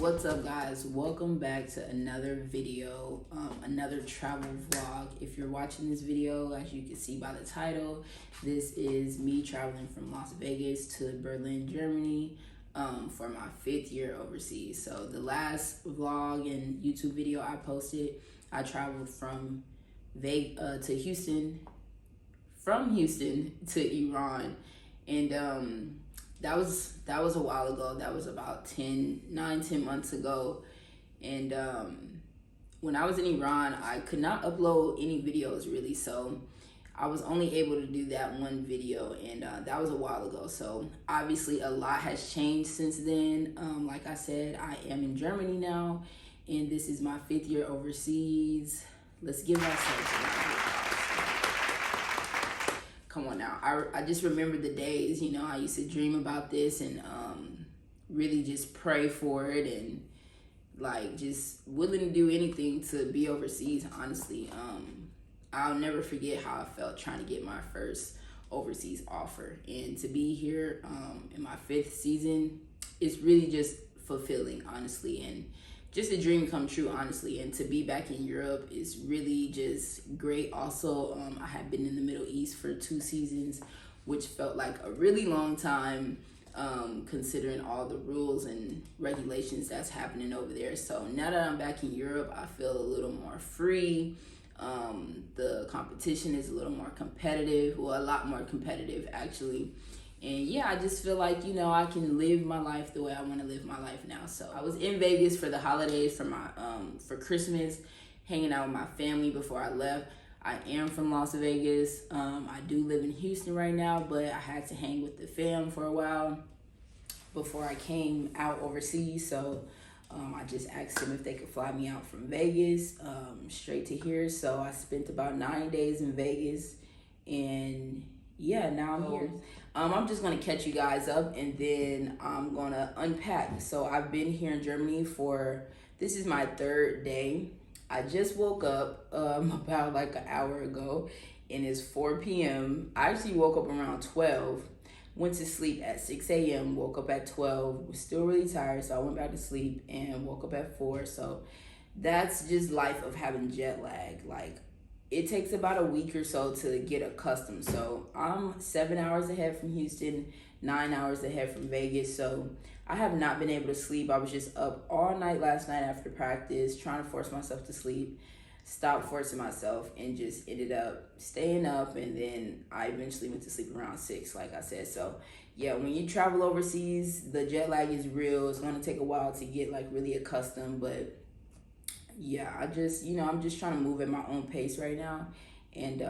What's up, guys? Welcome back to another video, another travel vlog. If you're watching this video, as you can see by the title, this is me traveling from Las Vegas to Berlin, Germany for my 5th year overseas. So the last vlog and YouTube video I posted, I traveled from Houston to Iran, and that was a while ago. That was about 10 months ago. And when I was in Iran, I could not upload any videos really, so I was only able to do that one video, and that was a while ago. So obviously a lot has changed since then. Like I said, I am in Germany now, and this is my 5th year overseas. Let's give ourselves a round. Come on now. I just remember the days, you know, I used to dream about this and really just pray for it, and like just willing to do anything to be overseas, honestly. I'll never forget how I felt trying to get my first overseas offer, and to be here in my 5th season is really just fulfilling, honestly, and just a dream come true, honestly. And to be back in Europe is really just great. Also, I had been in the Middle East for 2 seasons, which felt like a really long time, considering all the rules and regulations that's happening over there. So now that I'm back in Europe, I feel a little more free. The competition is a little more competitive, well, a lot more competitive actually. And yeah, I just feel like, you know, I can live my life the way I want to live my life now. So I was in Vegas for the holidays, for my for Christmas, hanging out with my family before I left. I am from Las Vegas. I do live in Houston right now, but I had to hang with the fam for a while before I came out overseas. So I just asked them if they could fly me out from Vegas straight to here. So I spent about 9 days in Vegas, and yeah, now I'm here. I'm just gonna catch you guys up, and then I'm gonna unpack. So I've been here in Germany this is my 3rd day. I just woke up about like an hour ago, and it's 4 p.m. I actually woke up around 12, went to sleep at 6 a.m., woke up at 12, was still really tired, so I went back to sleep and woke up at 4. So that's just life of having jet lag. Like, it takes about a week or so to get accustomed. So I'm 7 hours ahead from Houston, 9 hours ahead from Vegas. So I have not been able to sleep. I was just up all night last night after practice, trying to force myself to sleep, stopped forcing myself, and just ended up staying up. And then I eventually went to sleep around 6, like I said. So yeah, when you travel overseas, the jet lag is real. It's gonna take a while to get like really accustomed, but yeah, I'm just trying to move at my own pace right now, and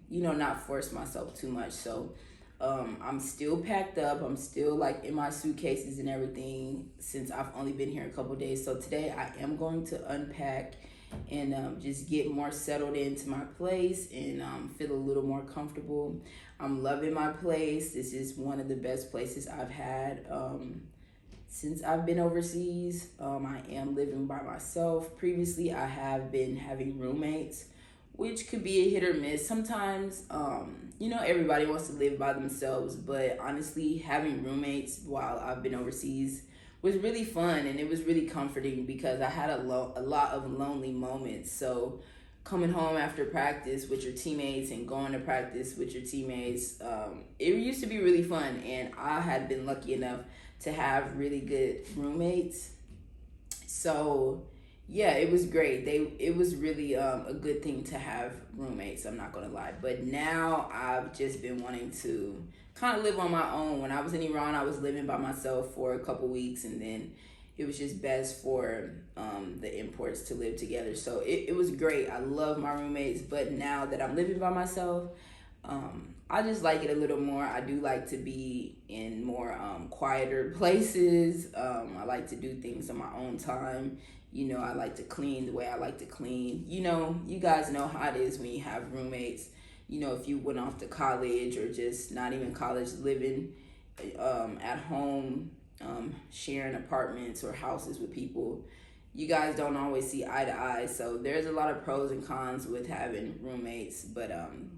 not force myself too much. So I'm still packed up. I'm still like in my suitcases and everything, since I've only been here a couple days. So today I am going to unpack and just get more settled into my place and feel a little more comfortable. I'm loving my place. This is one of the best places I've had since I've been overseas. I am living by myself. Previously, I have been having roommates, which could be a hit or miss. Sometimes, everybody wants to live by themselves, but honestly, having roommates while I've been overseas was really fun, and it was really comforting because I had a lot of lonely moments. So coming home after practice with your teammates and going to practice with your teammates, it used to be really fun, and I had been lucky enough to have really good roommates. So yeah, it was great. It was really a good thing to have roommates, I'm not gonna lie. But now I've just been wanting to kind of live on my own. When I was in Iran, I was living by myself for a couple weeks, and then it was just best for the imports to live together. So it was great. I love my roommates, but now that I'm living by myself, I just like it a little more. I do like to be in more quieter places. I like to do things on my own time. I like to clean the way I like to clean. You guys know how it is when you have roommates. If you went off to college, or just not even college, living at home, sharing apartments or houses with people, you guys don't always see eye to eye. So there's a lot of pros and cons with having roommates. But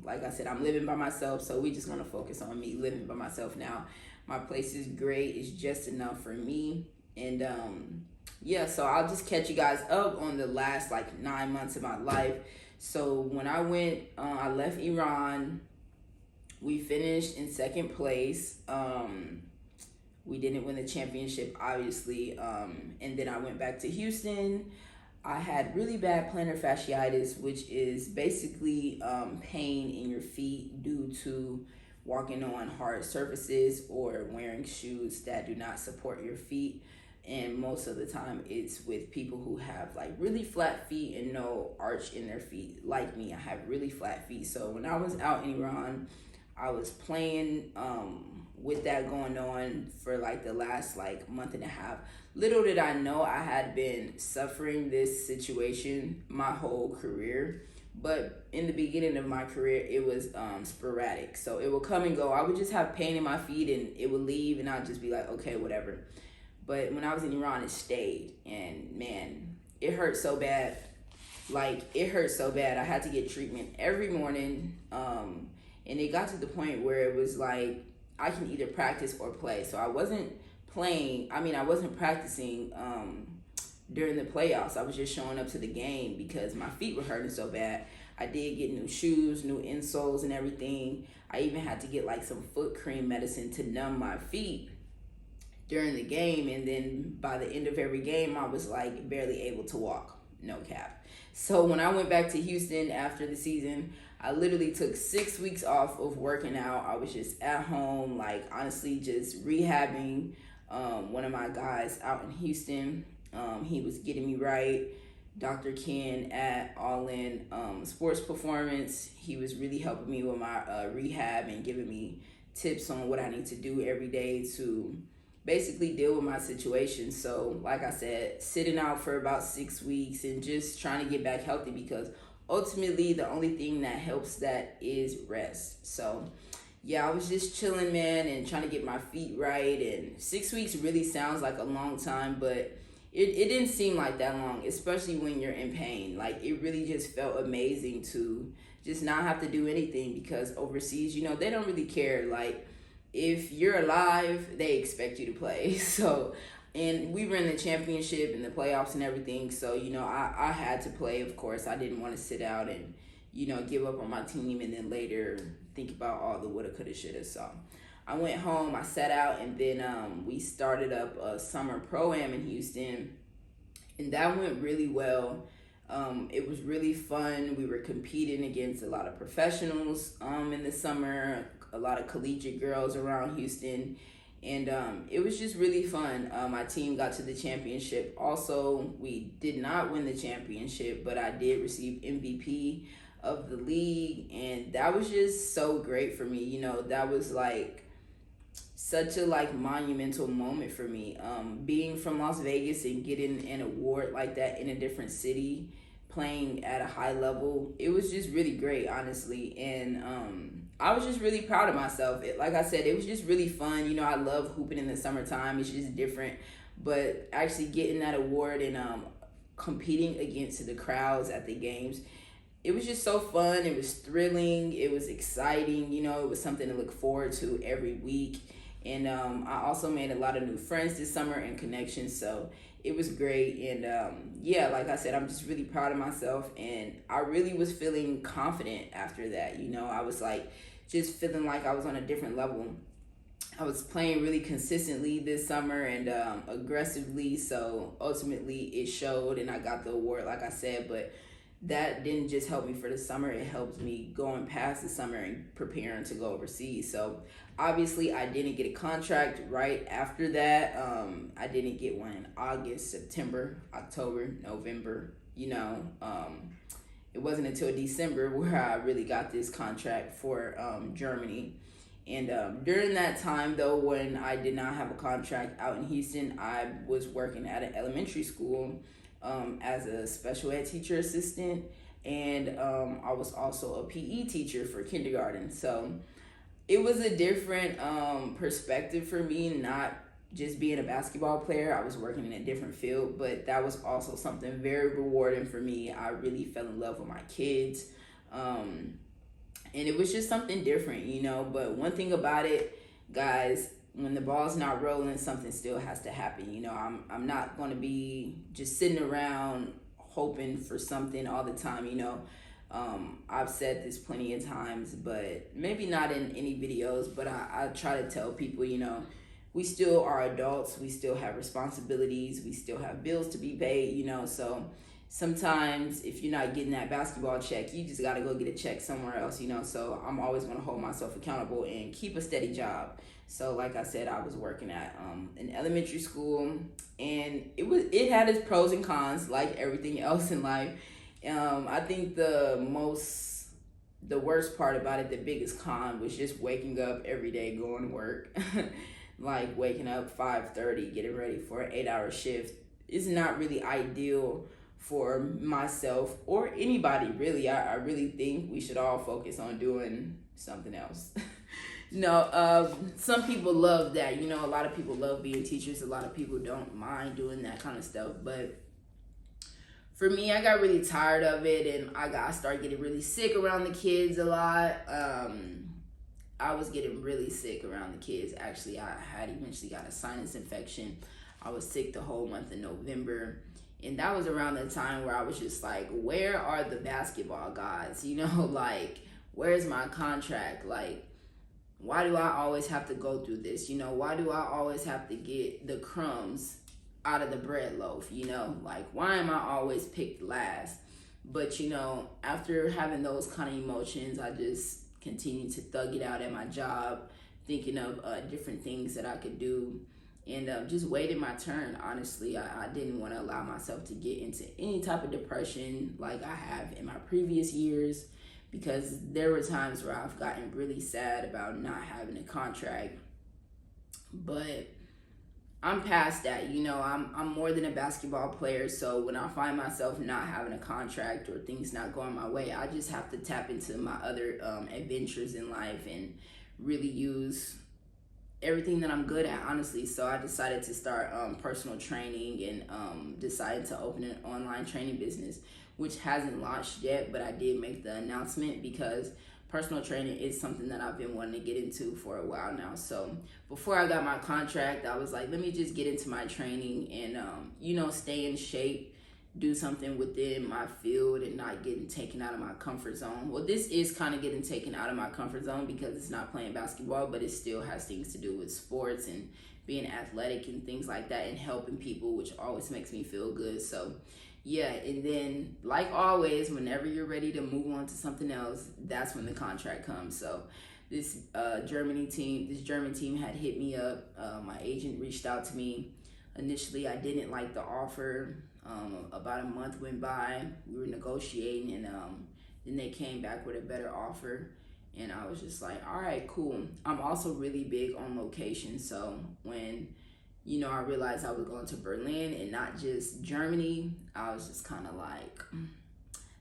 like I said, I'm living by myself, so we just gonna focus on me living by myself now. My place is great. It's just enough for me. And yeah, so I'll just catch you guys up on the last like 9 months of my life. So when I went, I left Iran. We finished in second place. We didn't win the championship, obviously. And then I went back to Houston. I had really bad plantar fasciitis, which is basically pain in your feet due to walking on hard surfaces or wearing shoes that do not support your feet. And most of the time it's with people who have like really flat feet and no arch in their feet. Like me, I have really flat feet. So when I was out in Iran, I was playing with that going on for like the last like month and a half. Little did I know I had been suffering this situation my whole career. But in the beginning of my career, it was sporadic. So it would come and go. I would just have pain in my feet and it would leave and I'd just be like, okay, whatever. But when I was in Iran, it stayed. And man, it hurt so bad. Like, it hurt so bad. I had to get treatment every morning. And it got to the point where it was like, I can either practice or play. So I wasn't I wasn't practicing during the playoffs. I was just showing up to the game because my feet were hurting so bad. I did get new shoes, new insoles and everything. I even had to get like some foot cream medicine to numb my feet during the game. And then by the end of every game, I was like barely able to walk, no cap. So when I went back to Houston after the season, I literally took 6 weeks off of working out. I was just at home, like honestly just rehabbing. One of my guys out in Houston, he was getting me right. Dr. Ken at All In Sports Performance, he was really helping me with my rehab and giving me tips on what I need to do every day to basically deal with my situation. So like I said, sitting out for about 6 weeks and just trying to get back healthy, because ultimately the only thing that helps that is rest. So yeah, I was just chilling, man, and trying to get my feet right. And 6 weeks really sounds like a long time, but it didn't seem like that long, especially when you're in pain. Like, it really just felt amazing to just not have to do anything, because overseas, you know, they don't really care. Like, if you're alive, they expect you to play. So, and we were in the championship and the playoffs and everything. So, you know, I had to play, of course. I didn't want to sit out and, you know, give up on my team and then later think about all the woulda, coulda, shoulda. So I went home, I sat out, and then we started up a summer pro-am in Houston. And that went really well. It was really fun. We were competing against a lot of professionals in the summer, a lot of collegiate girls around Houston. And it was just really fun. My team got to the championship. Also, we did not win the championship, but I did receive MVP of the league. And that was just so great for me. You know, that was like such a like monumental moment for me. Being from Las Vegas and getting an award like that in a different city, playing at a high level, it was just really great, honestly. And I was just really proud of myself. Like I said, it was just really fun. You know, I love hooping in the summertime. It's just different. But actually getting that award and competing against the crowds at the games, it was just so fun. It was thrilling. It was exciting. You know, it was something to look forward to every week. And I also made a lot of new friends this summer and connections. So it was great. And yeah, like I said, I'm just really proud of myself. And I really was feeling confident after that. You know, I was like just feeling like I was on a different level. I was playing really consistently this summer and aggressively. So ultimately it showed and I got the award, like I said. But that didn't just help me for the summer. It helped me going past the summer and preparing to go overseas. So obviously I didn't get a contract right after that. I didn't get one in August, September, October, November. You know, it wasn't until December where I really got this contract for Germany. And during that time, though, when I did not have a contract out in Houston, I was working at an elementary school as a special ed teacher assistant, and I was also a PE teacher for kindergarten. So it was a different perspective for me, not just being a basketball player. I was working in a different field, but that was also something very rewarding for me. I really fell in love with my kids, and it was just something different, you know. But one thing about it, guys, when the ball's not rolling, something still has to happen. You know, I'm not going to be just sitting around hoping for something all the time. You know, I've said this plenty of times, but maybe not in any videos, but I try to tell people, you know, we still are adults, we still have responsibilities, we still have bills to be paid, you know. So sometimes if you're not getting that basketball check, you just got to go get a check somewhere else, you know. So I'm always going to hold myself accountable and keep a steady job. So like I said, I was working at an elementary school, and it had its pros and cons like everything else in life. I think the worst part about it, the biggest con, was just waking up every day going to work. Like waking up 5:30, getting ready for an 8-hour shift is not really ideal for myself or anybody really. I really think we should all focus on doing something else. No, some people love that. You know, a lot of people love being teachers. A lot of people don't mind doing that kind of stuff. But for me, I got really tired of it, and I started getting really sick around the kids a lot. I was getting really sick around the kids. Actually, I had eventually got a sinus infection. I was sick the whole month of November. And that was around the time where I was just like, where are the basketball gods? You know, like, where's my contract? Like, why do I always have to go through this? You know, why do I always have to get the crumbs out of the bread loaf? You know, like, why am I always picked last? But, you know, after having those kind of emotions, I just continued to thug it out at my job, thinking of different things that I could do, and just waited my turn. Honestly, I didn't want to allow myself to get into any type of depression like I have in my previous years, because there were times where I've gotten really sad about not having a contract. But I'm past that. You know, I'm more than a basketball player. So when I find myself not having a contract or things not going my way, I just have to tap into my other adventures in life and really use everything that I'm good at, honestly. So I decided to start personal training, and decided to open an online training business, which hasn't launched yet, but I did make the announcement because personal training is something that I've been wanting to get into for a while now. So before I got my contract, I was like, let me just get into my training and, you know, stay in shape, do something within my field and not getting taken out of my comfort zone. Well, this is kind of getting taken out of my comfort zone because it's not playing basketball, but it still has things to do with sports and being athletic and things like that, and helping people, which always makes me feel good. So yeah, and then like always, whenever you're ready to move on to something else, that's when the contract comes. So this German team had hit me up. My agent reached out to me. Initially, I didn't like the offer. About a month went by. We were negotiating, and then they came back with a better offer. And I was just like, all right, cool. I'm also really big on location. So when, you know, I realized I was going to Berlin and not just Germany, I was just kind of like,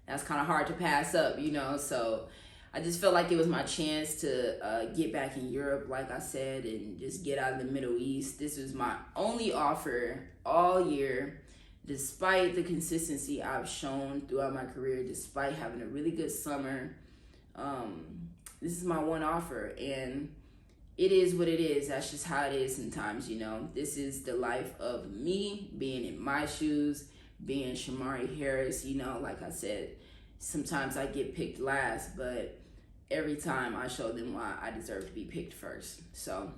that's kind of hard to pass up, you know. So I just felt like it was my chance to get back in Europe, like I said, and just get out of the Middle East. This was my only offer all year, despite the consistency I've shown throughout my career, despite having a really good summer. This is my one offer, and it is what it is. That's just how it is sometimes, you know. This is the life of me, being in my shoes, being Shamari Harris. You know, like I said, sometimes I get picked last, but every time I show them why I deserve to be picked first. So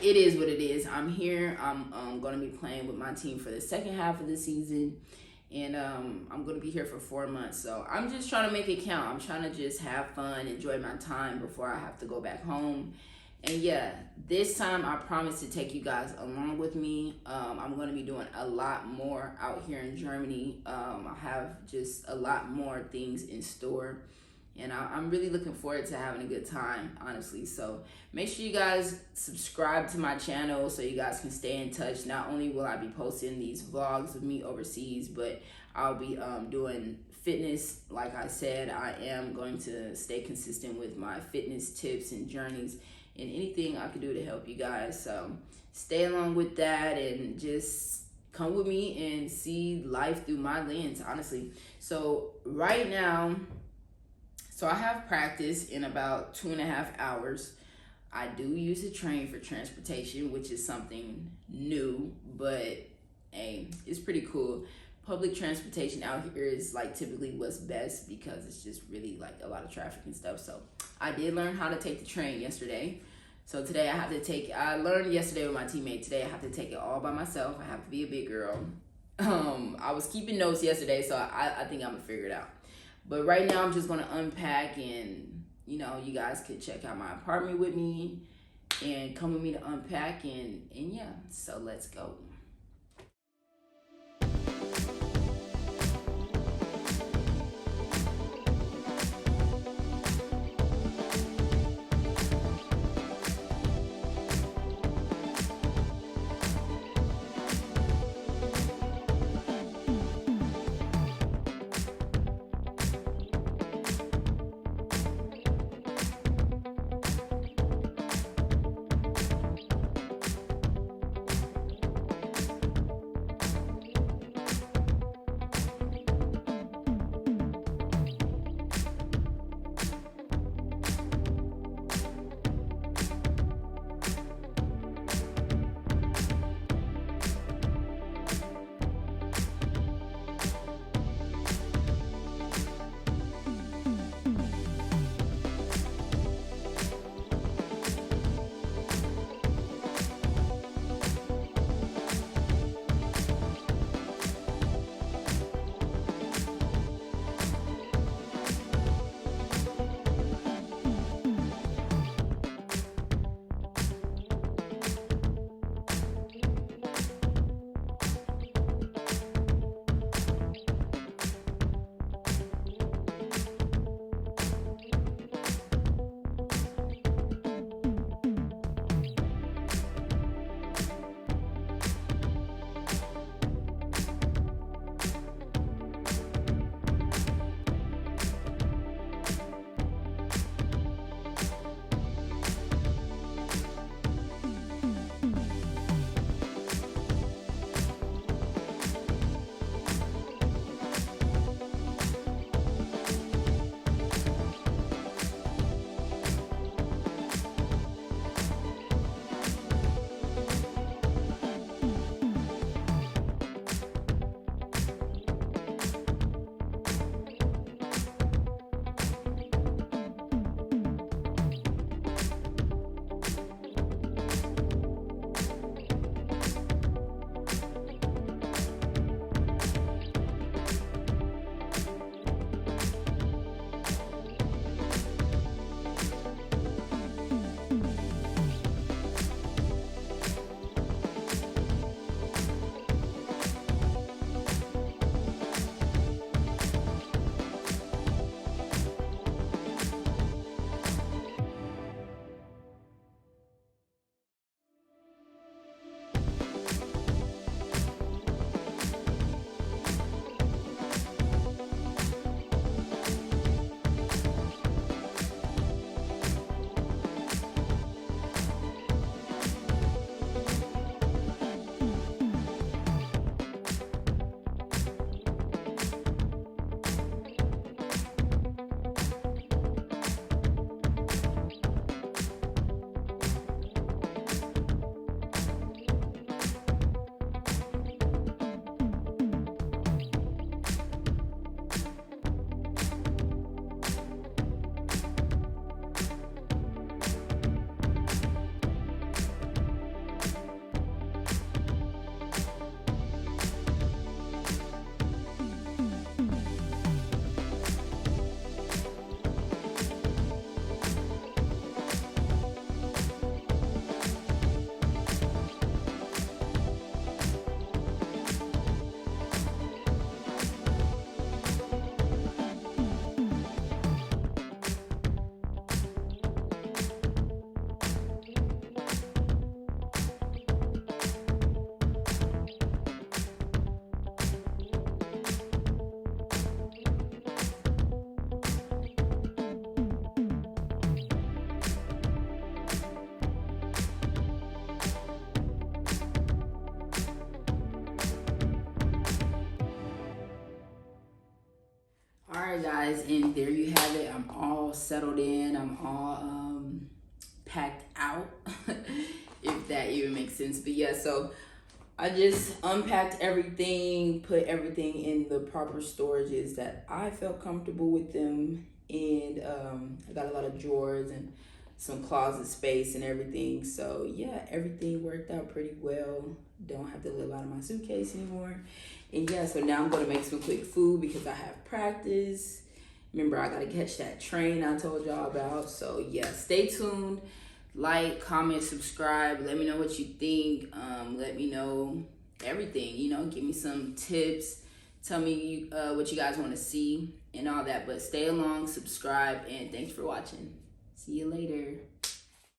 it is what it is. I'm here. I'm going to be playing with my team for the second half of the season. And I'm going to be here for 4 months. So I'm just trying to make it count. I'm trying to just have fun, enjoy my time before I have to go back home. And yeah, this time I promise to take you guys along with me. I'm going to be doing a lot more out here in Germany. I have just a lot more things in store. And I'm really looking forward to having a good time, honestly. So make sure you guys subscribe to my channel so you guys can stay in touch. Not only will I be posting these vlogs of me overseas, but I'll be doing fitness. Like I said, I am going to stay consistent with my fitness tips and journeys and anything I can do to help you guys. So stay along with that and just come with me and see life through my lens, honestly. So right now, I have practice in about 2.5 hours. I do use a train for transportation, which is something new, but hey, it's pretty cool. Public transportation out here is like typically what's best because it's just really like a lot of traffic and stuff. So I did learn how to take the train yesterday. So today I learned yesterday with my teammate. Today I have to take it all by myself. I have to be a big girl. I was keeping notes yesterday, so I think I'm gonna figure it out. But right now I'm just gonna unpack, and you guys could check out my apartment with me and come with me to unpack, and yeah, so let's go. All right, guys, and there you have it. I'm all settled in. I'm all packed out. If that even makes sense. But yeah, so I just unpacked everything, put everything in the proper storages that I felt comfortable with them. And I got a lot of drawers and some closet space and everything. So yeah, everything worked out pretty well. Don't have to live out of my suitcase anymore. And yeah, so now I'm gonna make some quick food because I have practice. Remember, I gotta catch that train I told y'all about. So yeah, stay tuned. Like, comment, subscribe. Let me know what you think. Let me know everything. You know, give me some tips. Tell me what you guys want to see and all that. But stay along, subscribe, and thanks for watching. See you later.